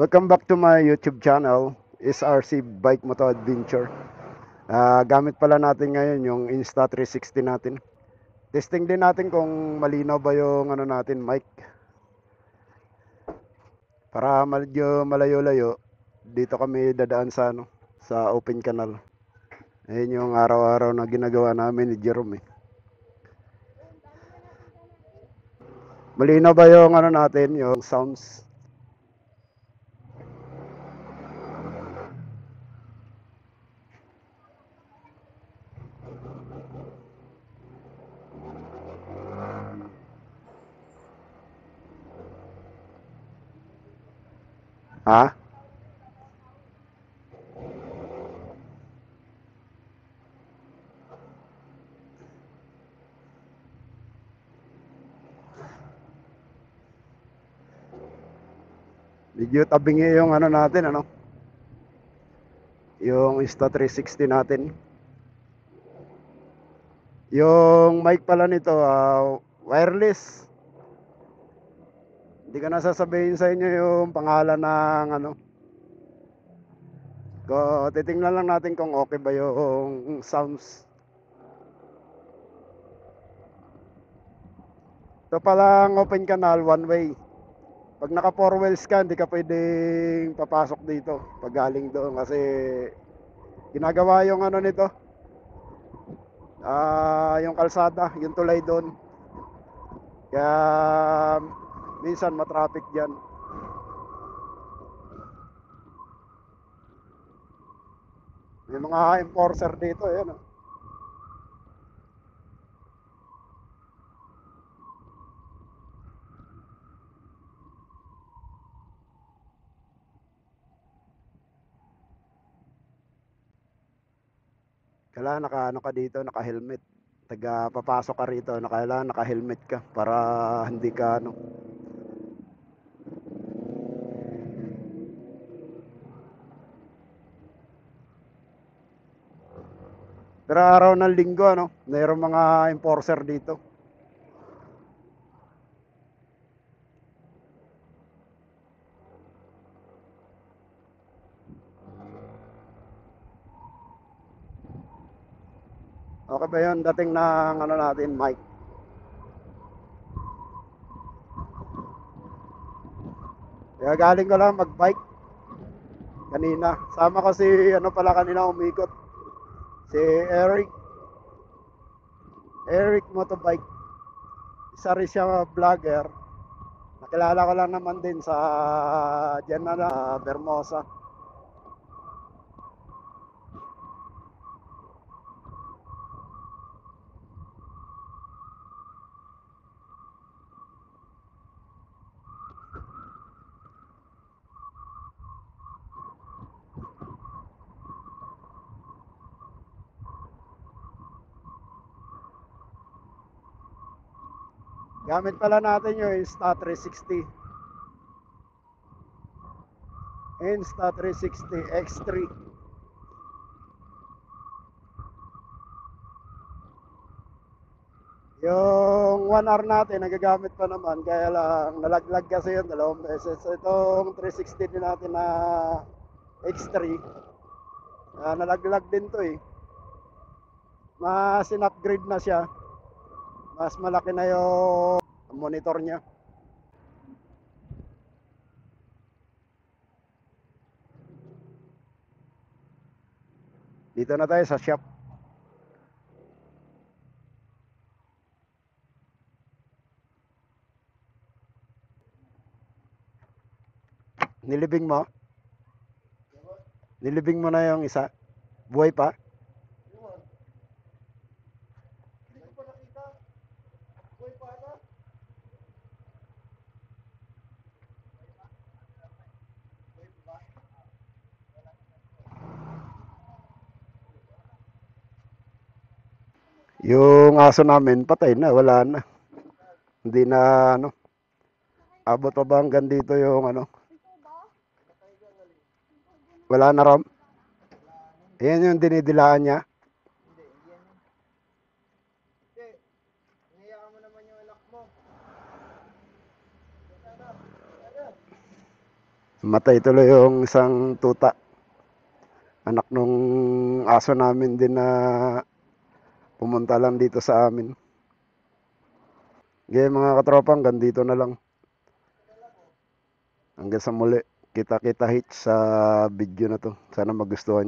Welcome back to my YouTube channel, SRC Bike Moto Adventure. Gamit pala natin ngayon yung Insta360 natin. Testing din natin kung malinaw ba yung natin, mic. Para medyo malayo-layo, dito kami dadaan sa open canal. Ayun yung araw-araw na ginagawa namin ni Jerome. Malinaw ba yung natin, yung sounds? Ha? Medyo tabingi yung natin, yung Insta360 natin. Yung mic pala nito, wireless. Hindi ko na sasabihin sa inyo yung pangalan ng titingnan lang natin kung okay ba yung sounds. Ito palang open canal, one way. Pag naka 4 wheels ka, hindi ka pwedeng papasok dito pag galing doon kasi ginagawa yung nito. Yung kalsada, yung tulay doon. Kaya minsan matraffic diyan. May mga enforcer dito, yan. Kailangan naka ka dito, naka-helmet. Taga papasok ka rito, kailangan naka-helmet ka para hindi ka Pero araw ng linggo, mayroong mga enforcer dito. Okay ba yun? Dating ng natin, mic. Kaya galing ko lang mag-bike kanina. Sama kasi pala kanina umikot. Si Eric. Eric Motobike. Isa rin siya vlogger. Nakilala ko lang naman din sa dyan Bermosa. Gamit pala natin yung Insta360. Insta360 X3. Yung 1 hour natin, nagagamit pa naman. Kaya lang, nalaglag kasi yun 2 beses. Itong 360 din natin na X3, nalaglag din to eh. Mas in-upgrade na siya. Mas malaki na yung monitor niya. Dito na tayo sa shop. Nilibing mo? Nilibing mo na yung isa? Buhay pa? Yung aso namin, patay na, wala na. Hindi na, abot pa ba hanggang dito yung wala na ram. Ayan yung dinidilaan niya. Matay tuloy yung isang tuta. Anak nung aso namin din na pumunta lang dito sa amin. Okay, mga katropa, hanggang dito na lang. Hanggang sa muli. Kita-kita hits sa video na to. Sana magustuhan